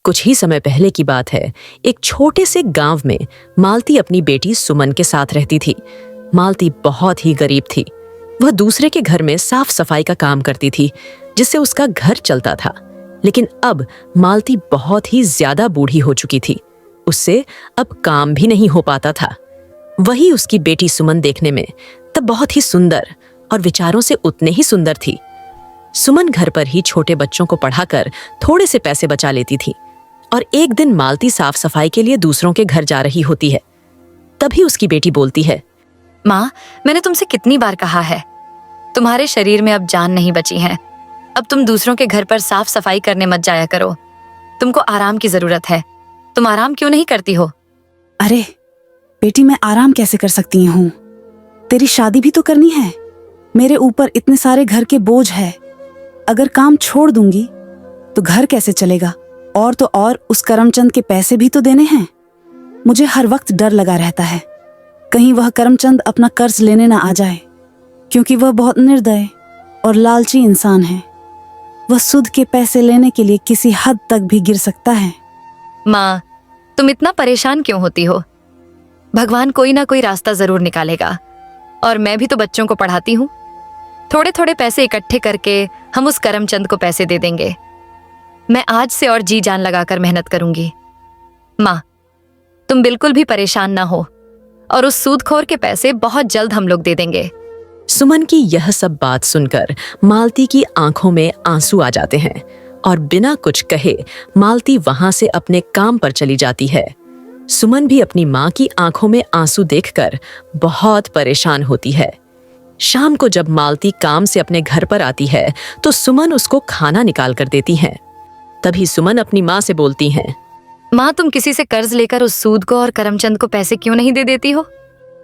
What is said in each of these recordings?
कुछ ही समय पहले की बात है। एक छोटे से गांव में मालती अपनी बेटी सुमन के साथ रहती थी। मालती बहुत ही गरीब थी। वह दूसरे के घर में साफ सफाई का काम करती थी, जिससे उसका घर चलता था। लेकिन अब मालती बहुत ही ज्यादा बूढ़ी हो चुकी थी। उससे अब काम भी नहीं हो पाता था। वही उसकी बेटी सुमन देखने में तब बहुत ही सुंदर और विचारों से उतने ही सुंदर थी। सुमन घर पर ही छोटे बच्चों को पढ़ाकर थोड़े से पैसे बचा लेती थी। और एक दिन मालती साफ सफाई के लिए दूसरों के घर जा रही होती है। तभी उसकी बेटी बोलती है, माँ, मैंने तुमसे कितनी बार कहा है, तुम्हारे शरीर में अब जान नहीं बची है। अब तुम दूसरों के घर पर साफ सफाई करने मत जाया करो। तुमको आराम की जरूरत है। तुम आराम क्यों नहीं करती हो? अरे बेटी, मैं आराम कैसे कर सकती हूँ? तेरी शादी भी तो करनी है। मेरे ऊपर इतने सारे घर के बोझ है। अगर काम छोड़ दूंगी तो घर कैसे चलेगा? और तो और उस करमचंद के पैसे भी तो देने हैं। मुझे हर वक्त डर लगा रहता है, कहीं वह करमचंद अपना कर्ज लेने ना आ जाए, क्योंकि वह बहुत निर्दय और लालची इंसान है। वह सूद के पैसे लेने के लिए किसी हद तक भी गिर सकता है। माँ, तुम इतना परेशान क्यों होती हो? भगवान कोई ना कोई रास्ता जरूर निकालेगा। और मैं भी तो बच्चों को पढ़ाती हूँ। थोड़े थोड़े पैसे इकट्ठे करके हम उस करमचंद को पैसे दे देंगे। मैं आज से और जी जान लगाकर मेहनत करूंगी। माँ, तुम बिल्कुल भी परेशान ना हो, और उस सूदखोर के पैसे बहुत जल्द हम लोग दे देंगे। सुमन की यह सब बात सुनकर मालती की आंखों में आंसू आ जाते हैं और बिना कुछ कहे मालती वहां से अपने काम पर चली जाती है। सुमन भी अपनी माँ की आंखों में आंसू देखकर बहुत परेशान होती है। शाम को जब मालती काम से अपने घर पर आती है तो सुमन उसको खाना निकाल कर देती है। तभी सुमन अपनी माँ से बोलती हैं, माँ, तुम किसी से कर्ज लेकर उस सूद को और करमचंद को पैसे क्यों नहीं दे देती हो?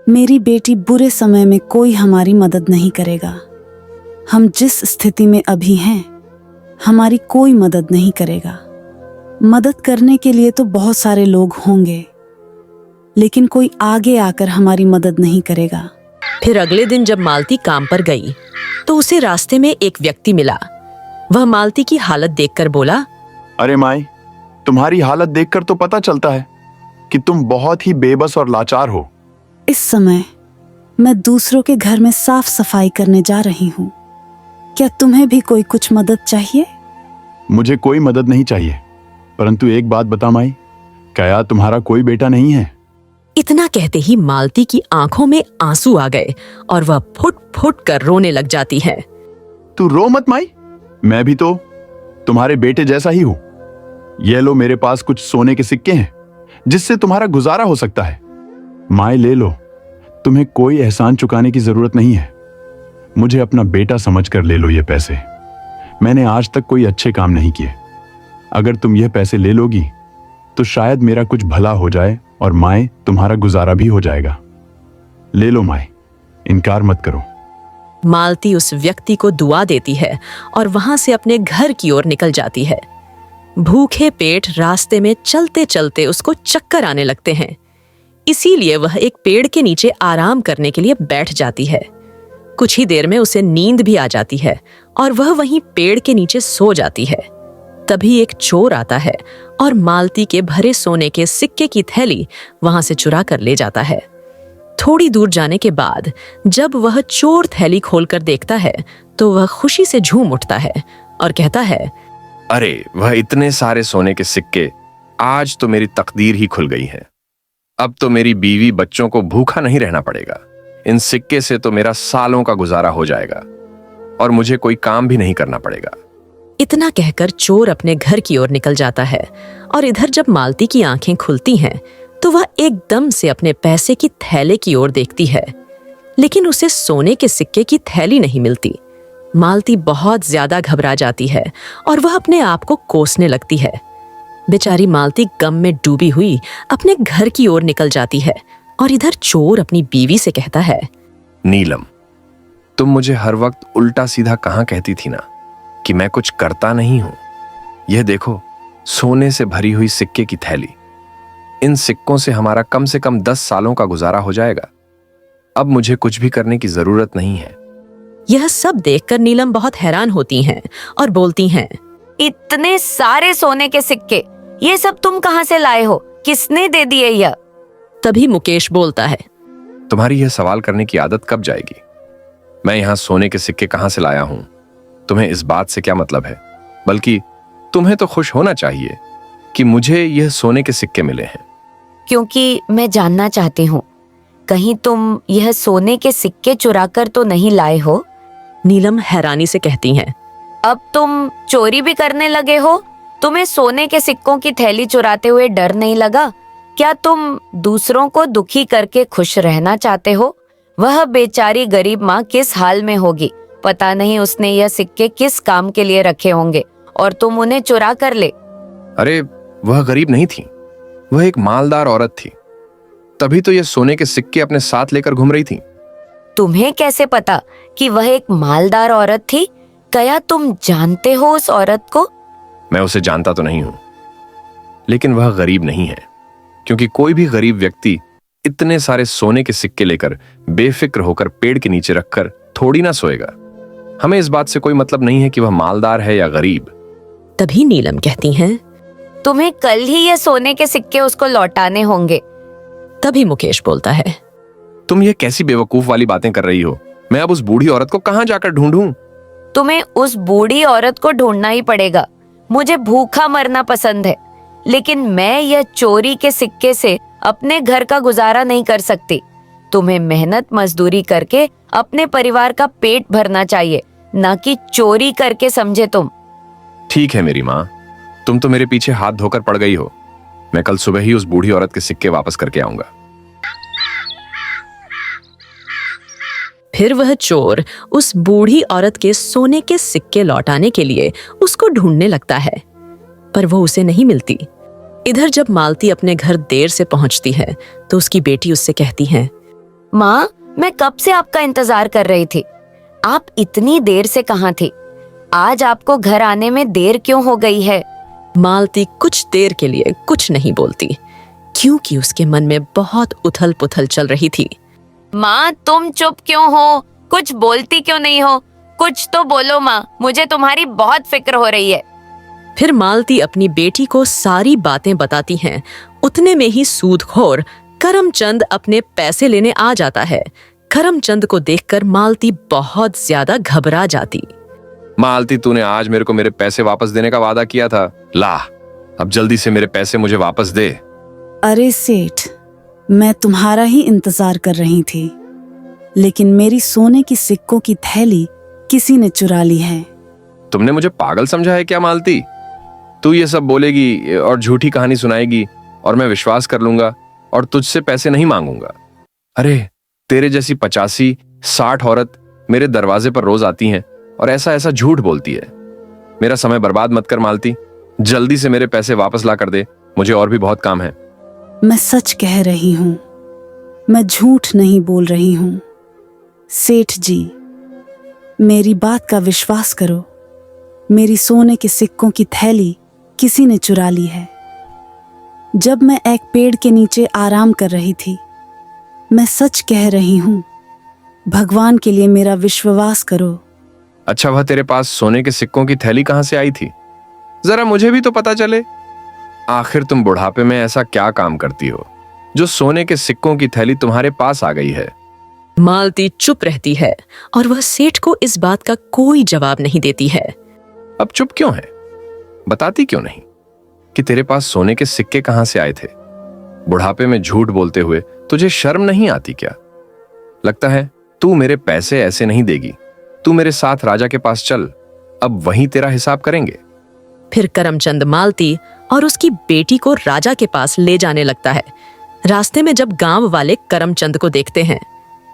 मेरी बेटी, बुरे समय में कोई हमारी मदद नहीं करेगा। हम जिस स्थिति में अभी हैं, हमारी कोई मदद नहीं करेगा। मदद करने के लिए तो बहुत सारे लोग होंगे, लेकिन कोई आगे आकर हमारी मदद नहीं करेगा। फिर अगले दिन जब मालती काम पर गई तो उसे रास्ते में एक व्यक्ति मिला। वह मालती की हालत देखकर बोला, अरे माई, तुम्हारी हालत देखकर तो पता चलता है कि तुम बहुत ही बेबस और लाचार हो। इस समय मैं दूसरों के घर में साफ सफाई करने जा रही हूँ। क्या तुम्हें भी कोई कुछ मदद चाहिए? मुझे कोई मदद नहीं चाहिए, परंतु एक बात बता माई, क्या तुम्हारा कोई बेटा नहीं है? इतना कहते ही मालती की आंखों में आंसू आ गए और वह फुट फुट कर रोने लग जाती है। तू रो मत माई, मैं भी तो तुम्हारे बेटे जैसा ही हूं। ये लो, मेरे पास कुछ सोने के सिक्के हैं जिससे तुम्हारा गुजारा हो सकता है। माई ले लो, तुम्हें कोई एहसान चुकाने की जरूरत नहीं है। मुझे अपना बेटा समझकर ले लो ये पैसे। मैंने आज तक कोई अच्छे काम नहीं किए। अगर तुम ये पैसे ले लोगी तो शायद मेरा कुछ भला हो जाए और माए तुम्हारा गुजारा भी हो जाएगा। ले लो माए, इनकार मत करो। मालती उस व्यक्ति को दुआ देती है और वहां से अपने घर की ओर निकल जाती है। भूखे पेट रास्ते में चलते चलते उसको चक्कर आने लगते हैं। इसीलिए वह एक पेड़ के नीचे आराम करने के लिए बैठ जाती है। कुछ ही देर में उसे नींद भी आ जाती है और वह वहीं पेड़ के नीचे सो जाती है। तभी एक चोर आता है और मालती के भरे सोने के सिक्के की थैली वहां से चुरा कर ले जाता है। थोड़ी दूर जाने के बाद जब वह चोर थैली खोलकर देखता है तो वह खुशी से झूम उठता है और कहता है, अरे, वह इतने सारे सोने के सिक्के, आज तो मेरी तकदीर ही खुल गई है। अब तो मेरी बीवी बच्चों को भूखा नहीं रहना पड़ेगा। इन सिक्के से तो मेरा सालों का गुजारा हो जाएगा और मुझे कोई काम भी नहीं करना पड़ेगा। इतना कहकर चोर अपने घर की ओर निकल जाता है और इधर जब मालती की आंखें खुलती हैं तो वह एकदम से अपने पैसे की थैले की ओर देखती है, लेकिन उसे सोने के सिक्के की थैली नहीं मिलती। मालती बहुत ज्यादा घबरा जाती है और वह अपने आप को कोसने लगती है। बेचारी मालती गम में डूबी हुई अपने घर की ओर निकल जाती है और इधर चोर अपनी बीवी से कहता है, नीलम, तुम मुझे हर वक्त उल्टा सीधा कहाँ कहती थी ना कि मैं कुछ करता नहीं हूं। यह देखो, सोने से भरी हुई सिक्के की थैली। इन सिक्कों से हमारा कम से कम 10 सालों का गुजारा हो जाएगा। अब मुझे कुछ भी करने की जरूरत नहीं है। यह सब देखकर नीलम बहुत हैरान होती हैं और बोलती हैं, इतने सारे सोने के सिक्के, ये सब तुम कहाँ से लाए हो? किसने दे दिए यह? तभी मुकेश बोलता है। तुम्हारी यह सवाल करने की आदत कब जाएगी? मैं यहाँ सोने के सिक्के कहाँ से लाया हूं, तुम्हें इस बात से क्या मतलब है? बल्कि तुम्हें तो खुश होना चाहिए कि मुझे यह सोने के सिक्के मिले हैं। क्योंकि मैं जानना चाहती हूँ, कहीं तुम यह सोने के सिक्के चुराकर तो नहीं लाए हो? नीलम हैरानी से कहती हैं। अब तुम चोरी भी करने लगे हो? तुम्हें सोने के सिक्कों की थैली चुराते हुए डर नहीं लगा? क्या तुम दूसरों को दुखी करके खुश रहना चाहते हो? वह बेचारी गरीब माँ किस हाल में होगी, पता नहीं उसने यह सिक्के किस काम के लिए रखे होंगे और तुम उन्हें चुरा कर ले। अरे वह गरीब नहीं थी, वह एक मालदार औरत थी, तभी तो यह सोने के सिक्के अपने साथ लेकर घूम रही थी। तुम्हें कैसे पता कि वह एक मालदार औरत थी? क्या तुम जानते हो उस औरत को? मैं उसे जानता तो नहीं हूं, लेकिन वह गरीब नहीं है, क्योंकि कोई भी गरीब व्यक्ति इतने सारे सोने के सिक्के लेकर बेफिक्र होकर पेड़ के नीचे रखकर थोड़ी ना सोएगा। हमें इस बात से कोई मतलब नहीं है कि वह मालदार है या गरीब। तभी नीलम कहती हैं। तुम्हें कल ही ये सोने के सिक्के उसको लौटाने होंगे। तभी मुकेश बोलता है। तुम ये कैसी बेवकूफ वाली बातें कर रही हो? मैं अब उस बूढ़ी औरत को कहां जाकर ढूंढूं? तुम्हें उस बूढ़ी औरत को ढूंढना ही पड़ेगा। मुझे भूखा मरना पसंद है, लेकिन मैं यह चोरी के सिक्के से अपने घर का गुजारा नहीं कर सकती। तुम्हें मेहनत मजदूरी करके अपने परिवार का पेट भरना चाहिए, ना कि चोरी करके, समझे तुम? ठीक है मेरी माँ, तुम तो मेरे पीछे हाथ धोकर पड़ गई हो। मैं कल सुबह ही उस बूढ़ी औरत के सिक्के वापस करके आऊंगा। फिर वह चोर उस बूढ़ी औरत के सोने के सिक्के लौटाने के लिए उसको ढूंढने लगता है, पर वो उसे नहीं मिलती। इधर जब मालती अपने घर देर से पहुंचती है तो उसकी बेटी उससे कहती है। माँ, मैं कब से आपका इंतजार कर रही थी। आप इतनी देर से कहाँ थी? आज आपको घर आने में देर क्यों हो गई है? मालती कुछ देर के लिए कुछ नहीं बोलती, क्योंकि उसके मन में बहुत उथल पुथल चल रही थी। माँ, तुम चुप क्यों हो? कुछ बोलती क्यों नहीं हो? कुछ तो बोलो माँ, मुझे तुम्हारी बहुत फिक्र हो रही है। फिर मालती अपनी बेटी को सारी बातें बताती हैं। उतने में ही सूदखोर करमचंद अपने पैसे लेने आ जाता है। करमचंद को देखकर मालती बहुत ज्यादा घबरा जाती। मालती, तूने आज मेरे को मेरे पैसे वापस देने का वादा किया था। ला, अब जल्दी से मेरे पैसे मुझे वापस दे। अरे सेठ, मैं तुम्हारा ही इंतजार कर रही थी, लेकिन मेरी सोने की सिक्कों की थैली किसी ने चुरा ली है। तुमने मुझे पागल समझा है क्या मालती? तू ये सब बोलेगी और झूठी कहानी सुनाएगी और मैं विश्वास कर लूंगा और तुझसे पैसे नहीं मांगूंगा। अरे तेरे जैसी 85-60 औरत मेरे दरवाजे पर रोज आती हैं और ऐसा ऐसा झूठ बोलती है। मेरा समय बर्बाद मत कर मालती, जल्दी से मेरे पैसे वापस ला कर दे, मुझे और भी बहुत काम है। मैं सच कह रही हूँ, मैं झूठ नहीं बोल रही हूँ। सेठ जी, मेरी बात का विश्वास करो, मेरी सोने के सिक्कों की थैली किसी ने चुरा ली है। जब मैं एक पेड़ के नीचे आराम कर रही थी, मैं सच कह रही हूँ, भगवान के लिए मेरा विश्वास करो। अच्छा, वह तेरे पास सोने के सिक्कों की थैली कहां से आई थी? जरा मुझे भी तो पता चले। आखिर तुम बुढ़ापे में ऐसा क्या काम करती हो जो सोने के सिक्कों की थैली तुम्हारे पास आ गई है? मालती चुप रहती है और वह सेठ को इस बात का कोई जवाब नहीं देती है। अब चुप क्यों है? बताती क्यों नहीं कि तेरे पास सोने के सिक्के कहां से आए थे? बुढ़ापे में झूठ बोलते हुए तुझे शर्म नहीं आती क्या? लगता है तू मेरे पैसे ऐसे नहीं देगी। तू मेरे साथ राजा के पास चल, अब वहीं तेरा हिसाब करेंगे। फिर करमचंद मालती और उसकी बेटी को राजा के पास ले जाने लगता है। रास्ते में जब गांव वाले करमचंद को देखते हैं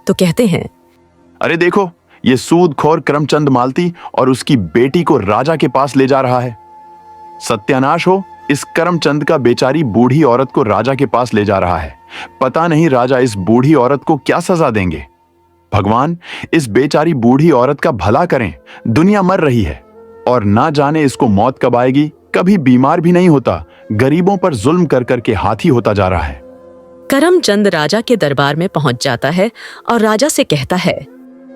तो कहते हैं, अरे देखो, ये सूदखोर करमचंद मालती और उसकी बेटी को राजा के पास ले जा रहा है। सत्यानाश हो, इस करमचंद का बेचारी बूढ़ी औरत को राजा के पास ले जा रहा है। पता नहीं राजा इस बूढ़ी औरत को क्या सजा देंगे। भगवान, इस बेचारी बूढ़ी औरत का भला करें, दुनिया मर रही है और ना जाने इसको मौत कब आएगी। कभी बीमार भी नहीं होता, गरीबों पर जुल्म कर करके हाथी होता जा रहा है। करमचंद राजा के दरबार में पहुंच जाता है और राजा से कहता है,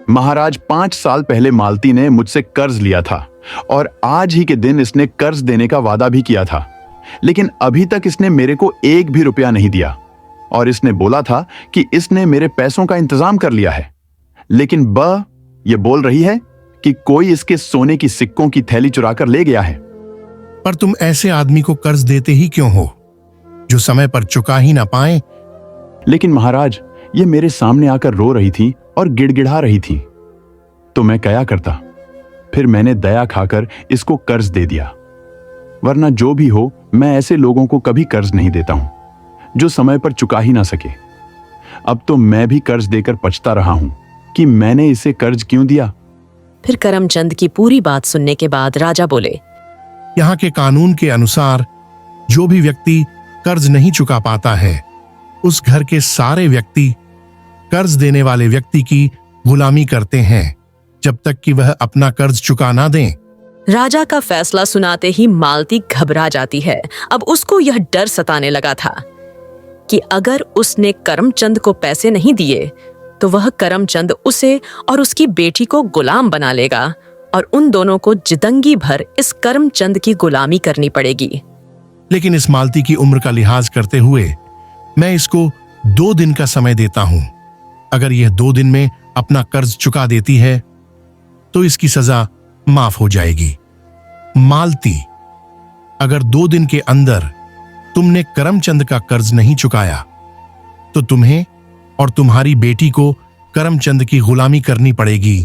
महाराज, 5 साल पहले मालती ने मुझसे कर्ज लिया था और आज ही के दिन इसने कर्ज देने का वादा भी किया था। लेकिन अभी तक इसने मेरे को एक भी रुपया नहीं दिया और इसने बोला था कि इसने मेरे पैसों का इंतजाम कर लिया है। लेकिन ये बोल रही है कि कोई इसके सोने की सिक्कों की थैली चुरा कर ले गया है। पर तुम ऐसे आदमी को कर्ज देते ही क्यों हो जो समय पर चुका ही ना पाए? लेकिन महाराज, ये मेरे सामने आकर रो रही थी और गिड़गिड़ा रही थी, तो मैं क्या करता? फिर मैंने दया खाकर इसको कर्ज दे दिया। वरना जो भी हो, मैं ऐसे लोगों को कभी कर्ज नहीं देता हूं जो समय पर चुका ही ना सके। अब तो मैं भी कर्ज देकर पछता रहा हूं कि मैंने इसे कर्ज क्यों दिया। फिर करमचंद की पूरी बात सुनने के बाद राजा बोले, यहाँ के कानून के अनुसार जो भी व्यक्ति कर्ज नहीं चुका पाता है, उस घर के सारे व्यक्ति कर्ज देने वाले व्यक्ति की गुलामी करते हैं जब तक कि वह अपना कर्ज चुका ना दें। राजा का फैसला सुनाते ही मालती घबरा जाती है। अब उसको यह डर सताने लगा था कि अगर उसने करमचंद को पैसे नहीं दिए तो वह करमचंद उसे और उसकी बेटी को गुलाम बना लेगा और उन दोनों को जिंदगी भर इस करमचंद की गुलामी करनी पड़ेगी। लेकिन इस मालती की उम्र का लिहाज करते हुए मैं इसको 2 दिन का समय देता हूं। अगर यह 2 दिन में अपना कर्ज चुका देती है तो इसकी सजा माफ हो जाएगी। मालती, अगर 2 दिन के अंदर तुमने करमचंद का कर्ज नहीं चुकाया तो तुम्हें और तुम्हारी बेटी को करमचंद की गुलामी करनी पड़ेगी।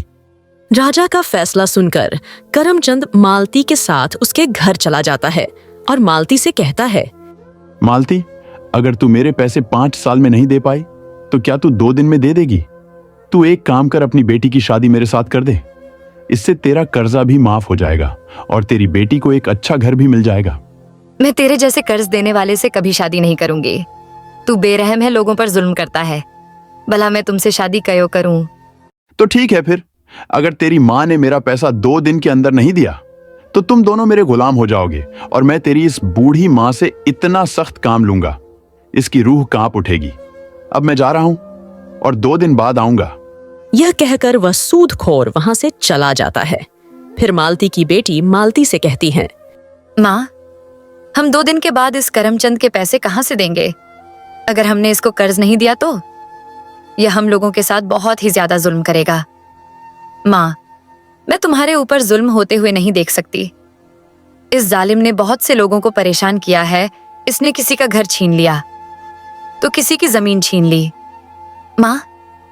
राजा का फैसला सुनकर करमचंद मालती के साथ उसके घर चला जाता है और मालती से कहता है, मालती, अगर तू मेरे पैसे 5 साल में नहीं दे पाई तो क्या तू 2 दिन में दे देगी? तू एक काम कर, अपनी बेटी की शादी मेरे साथ कर दे। इससे तेरा कर्जा भी माफ हो जाएगा और तेरी बेटी को एक अच्छा घर भी मिल जाएगा। मैं तेरे जैसे कर्ज देने वाले से कभी शादी नहीं करूंगी। तू बेरहम है, लोगों पर जुल्म करता है। भला मैं तुमसे शादी क्यों करूं? तो ठीक है, फिर अगर तेरी माँ ने मेरा पैसा 2 दिन के अंदर नहीं दिया तो तुम दोनों मेरे गुलाम हो जाओगे और मैं तेरी इस बूढ़ी माँ से इतना सख्त काम लूंगा, इसकी रूह कांप उठेगी। अब मैं जा रहा हूं और 2 दिन बाद आऊंगा। यह कहकर वह सूदखोर वहां से चला जाता है। फिर मालती की बेटी मालती से कहती है, माँ, हम 2 दिन के बाद इस करमचंद के पैसे कहाँ से देंगे? अगर हमने इसको कर्ज नहीं दिया तो यह हम लोगों के साथ बहुत ही ज्यादा जुल्म करेगा। माँ, मैं तुम्हारे ऊपर जुल्म होते हुए नहीं देख सकती। इस जालिम ने बहुत से लोगों को परेशान किया है। इसने किसी का घर छीन लिया तो किसी की जमीन छीन ली। माँ,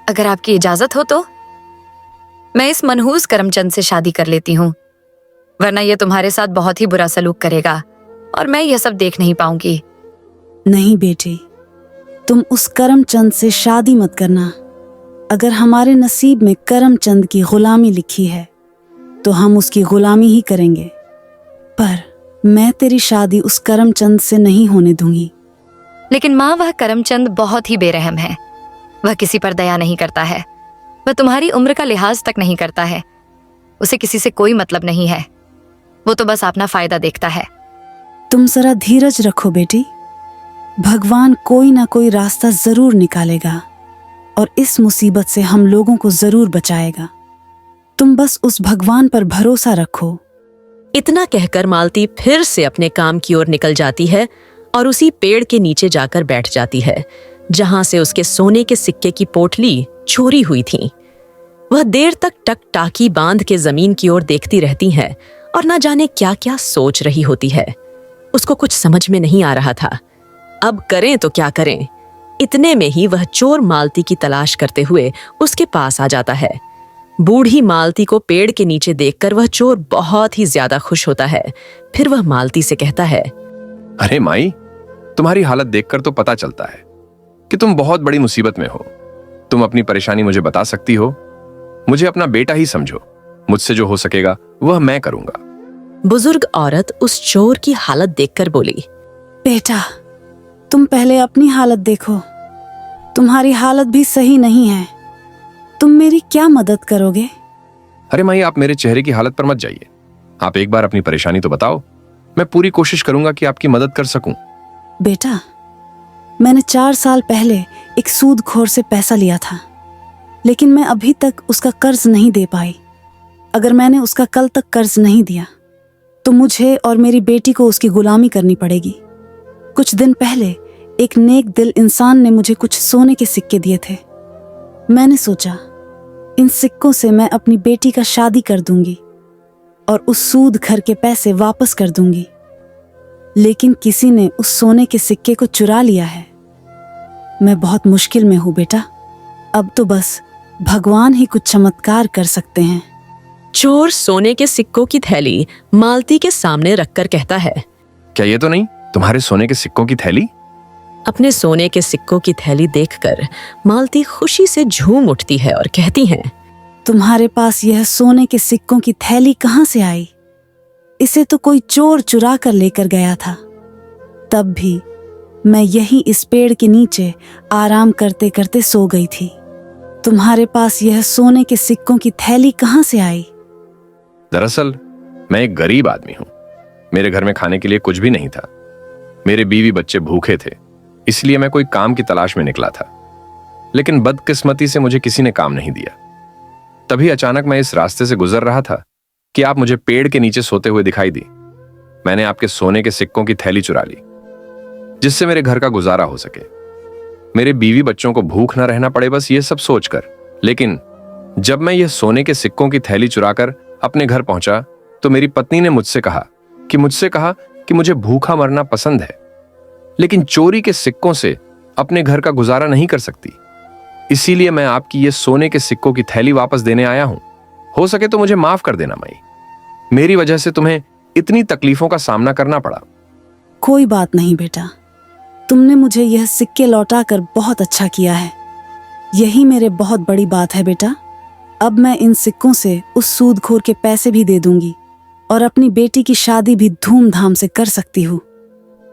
अगर आपकी इजाजत हो तो मैं इस मनहूस करमचंद से शादी कर लेती हूँ, वरना यह तुम्हारे साथ बहुत ही बुरा सलूक करेगा और मैं यह सब देख नहीं पाऊंगी। नहीं बेटी, तुम उस करमचंद से शादी मत करना। अगर हमारे नसीब में करमचंद की गुलामी लिखी है तो हम उसकी गुलामी ही करेंगे, पर मैं तेरी शादी उस करमचंद से नहीं होने दूंगी। लेकिन माँ, वह करमचंद बहुत ही बेरहम है। वह किसी पर दया नहीं करता है। वह तुम्हारी उम्र का लिहाज तक नहीं करता है। उसे किसी से कोई मतलब नहीं है। वो तो बस अपना फायदा देखता है। तुम जरा धीरज रखो बेटी, भगवान कोई ना कोई रास्ता जरूर निकालेगा और इस मुसीबत से हम लोगों को जरूर बचाएगा। तुम बस उस भगवान पर भरोसा रखो। इतना कहकर मालती फिर से अपने काम की ओर निकल जाती है और उसी पेड़ के नीचे जाकर बैठ जाती है जहां से उसके सोने के सिक्के की पोटली चोरी हुई थी। वह देर तक टकटाकी बांध के जमीन की ओर देखती रहती है और न जाने क्या क्या सोच रही होती है। उसको कुछ समझ में नहीं आ रहा था, अब करें तो क्या करें। इतने में ही वह चोर मालती की तलाश करते हुए उसके पास आ जाता है। बूढ़ी मालती को पेड़ के नीचे देखकर वह चोर बहुत ही ज्यादा खुश होता है। फिर वह मालती से कहता है, अरे माई, तुम्हारी हालत देखकर तो पता चलता है कि तुम बहुत बड़ी मुसीबत में हो। तुम अपनी परेशानी मुझे बता सकती हो। मुझे अपना बेटा ही समझो। मुझसे जो हो सकेगा वह मैं करूंगा। बुजुर्ग औरत उस चोर की हालत देखकर बोली, बेटा, तुम पहले अपनी हालत देखो। तुम्हारी हालत भी सही नहीं है। तुम मेरी क्या मदद करोगे? अरे माई, आप मेरे चेहरे की हालत पर मत जाइए। आप एक बार अपनी परेशानी तो बताओ। मैं पूरी कोशिश करूंगा कि आपकी मदद कर सकूं। बेटा, मैंने 4 साल पहले एक सूदखोर से पैसा लिया था, लेकिन मैं अभी तक उसका कर्ज नहीं दे पाई। अगर मैंने उसका कल तक कर्ज नहीं दिया तो मुझे और मेरी बेटी को उसकी गुलामी करनी पड़ेगी। कुछ दिन पहले एक नेक दिल इंसान ने मुझे कुछ सोने के सिक्के दिए थे। मैंने सोचा इन सिक्कों से मैं अपनी बेटी का शादी कर दूंगी और उस सूद घर के पैसे वापस कर दूंगी, लेकिन किसी ने उस सोने के सिक्के को चुरा लिया है। मैं बहुत मुश्किल में हूं बेटा। अब तो बस भगवान ही कुछ चमत्कार कर सकते हैं। चोर सोने के सिक्कों की थैली मालती के सामने रखकर कहता है, क्या ये तो नहीं तुम्हारे सोने के सिक्कों की थैली? अपने सोने के सिक्कों की थैली देखकर मालती खुशी से झूम उठती है और कहती है, तुम्हारे पास यह सोने के सिक्कों की थैली कहां से आई? इसे तो कोई चोर चुरा कर लेकर गया था। तब भी मैं यहीं इस पेड़ के नीचे आराम करते करते सो गई थी। तुम्हारे पास यह सोने के सिक्कों की थैली कहां से आई? दरअसल मैं एक गरीब आदमी हूं। मेरे घर में खाने के लिए कुछ भी नहीं था। मेरे बीवी बच्चे भूखे थे, इसलिए मैं कोई काम की तलाश में निकला था। लेकिन बदकिस्मती से मुझे किसी ने काम नहीं दिया। तभी अचानक मैं इस रास्ते से गुजर रहा था कि आप मुझे पेड़ के नीचे सोते हुए दिखाई दी। मैंने आपके सोने के सिक्कों की थैली चुरा ली, जिससे मेरे घर का गुजारा हो सके, मेरे बीवी बच्चों को भूख न रहना पड़े, बस ये सब सोचकर। लेकिन जब मैं ये सोने के सिक्कों की थैली चुराकर अपने घर पहुंचा तो मेरी पत्नी ने मुझसे कहा कि मुझे भूखा मरना पसंद है, लेकिन चोरी के सिक्कों से अपने घर का गुजारा नहीं कर सकती। इसीलिए मैं आपकी ये सोने के सिक्कों की थैली वापस देने आया हूं। हो सके तो मुझे माफ कर देना माई। मेरी वजह से तुम्हें इतनी तकलीफों का सामना करना पड़ा। कोई बात नहीं बेटा, तुमने मुझे यह सिक्के लौटाकर बहुत अच्छा किया है। यही मेरे बहुत बड़ी बात है बेटा। अब मैं इन सिक्कों से उस सूदखोर के पैसे भी दे दूंगी और अपनी बेटी की शादी भी धूमधाम से कर सकती हूँ।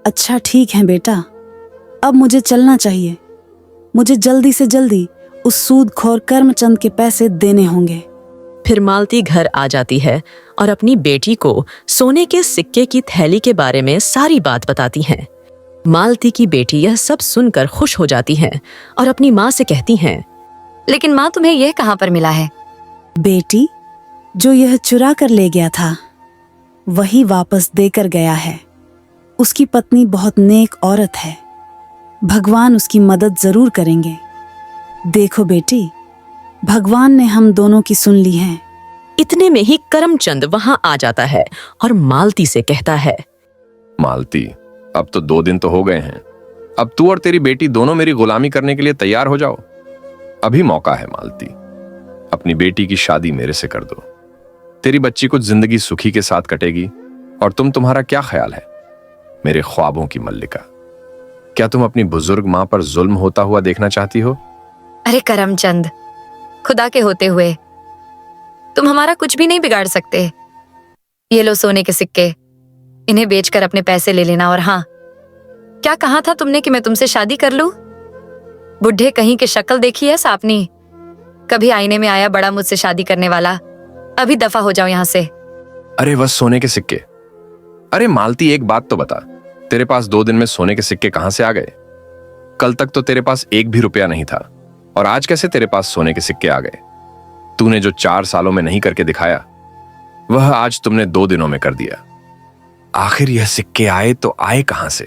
अच्छा ठीक है बेटा, अब मुझे चलना चाहिए। मुझे जल्दी से जल्दी उस सूदखोर कर्मचंद के पैसे देने होंगे। फिर मालती घर आ जाती है और अपनी बेटी को सोने के सिक्के की थैली के बारे में सारी बात बताती है। मालती की बेटी यह सब सुनकर खुश हो जाती है और अपनी माँ से कहती हैं, लेकिन माँ, तुम्हें यह कहाँ पर मिला है? बेटी, जो यह चुरा कर ले गया था वही वापस देकर गया है। उसकी पत्नी बहुत नेक औरत है, भगवान उसकी मदद जरूर करेंगे। देखो बेटी, भगवान ने हम दोनों की सुन ली है। इतने में ही करमचंद वहां आ जाता है और मालती से कहता है, मालती, अब तो 2 दिन तो हो गए हैं। अब तू और तेरी बेटी दोनों मेरी गुलामी करने के लिए तैयार हो जाओ। अभी मौका है मालती, अपनी बेटी की शादी मेरे से कर दो। तेरी बच्ची कुछ जिंदगी सुखी के साथ कटेगी। और तुम्हारा क्या ख्याल है मेरे ख्वाबों की मल्लिका? क्या तुम अपनी बुजुर्ग मां पर जुल्म होता हुआ देखना चाहती हो? अरे करमचंद, खुदा के होते हुए तुम हमारा कुछ भी नहीं बिगाड़ सकते। ये लो सोने के सिक्के, इन्हें बेचकर अपने पैसे ले लेना। और हाँ, क्या कहा था तुमने कि मैं तुमसे शादी कर लूं? बुढ़े कहीं की शक्ल देखी है सापनी? कभी आईने में आया बड़ा मुझसे शादी करने वाला? अभी दफा हो जाओ यहां से। अरे बस सोने के सिक्के। अरे मालती, एक बात तो बता, तेरे पास 2 दिन में सोने के सिक्के कहां से आ गए? कल तक तो तेरे पास 1 भी रुपया नहीं था, और आज कैसे तेरे पास सोने के सिक्के आ गए? तूने जो 4 सालों में नहीं करके दिखाया, वह आज तुमने 2 दिनों में कर दिया। आखिर यह सिक्के आए तो आए कहां से?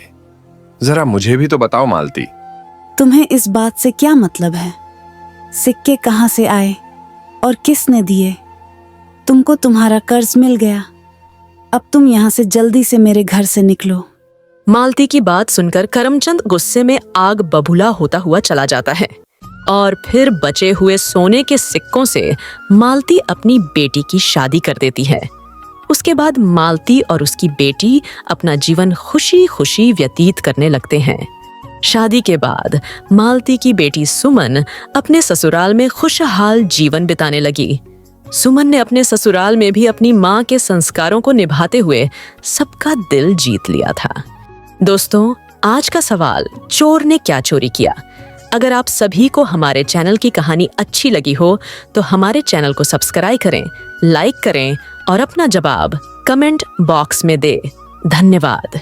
जरा मुझे भी तो बताओ मालती। तुम्हें इस बात से क्या मतलब है? सिक्के कहां से आए और किसने दिए? तुमको तुम्हारा कर्ज मिल गया। अब तुम यहां से जल्दी से मेरे घर से निकलो। मालती की बात सुनकर करमचंद गुस्से में आग बबूला होता हुआ चला जाता है और फिर बचे हुए सोने के सिक्कों से मालती अपनी बेटी की शादी कर देती है। उसके बाद मालती और उसकी बेटी अपना जीवन खुशी खुशी व्यतीत करने लगते हैं। शादी के बाद मालती की बेटी सुमन अपने ससुराल में खुशहाल जीवन बिताने लगी। सुमन ने अपने ससुराल में भी अपनी माँ के संस्कारों को निभाते हुए सबका दिल जीत लिया था। दोस्तों, आज का सवाल, चोर ने क्या चोरी किया? अगर आप सभी को हमारे चैनल की कहानी अच्छी लगी हो तो हमारे चैनल को सब्सक्राइब करें, लाइक करें और अपना जवाब कमेंट बॉक्स में दें। धन्यवाद।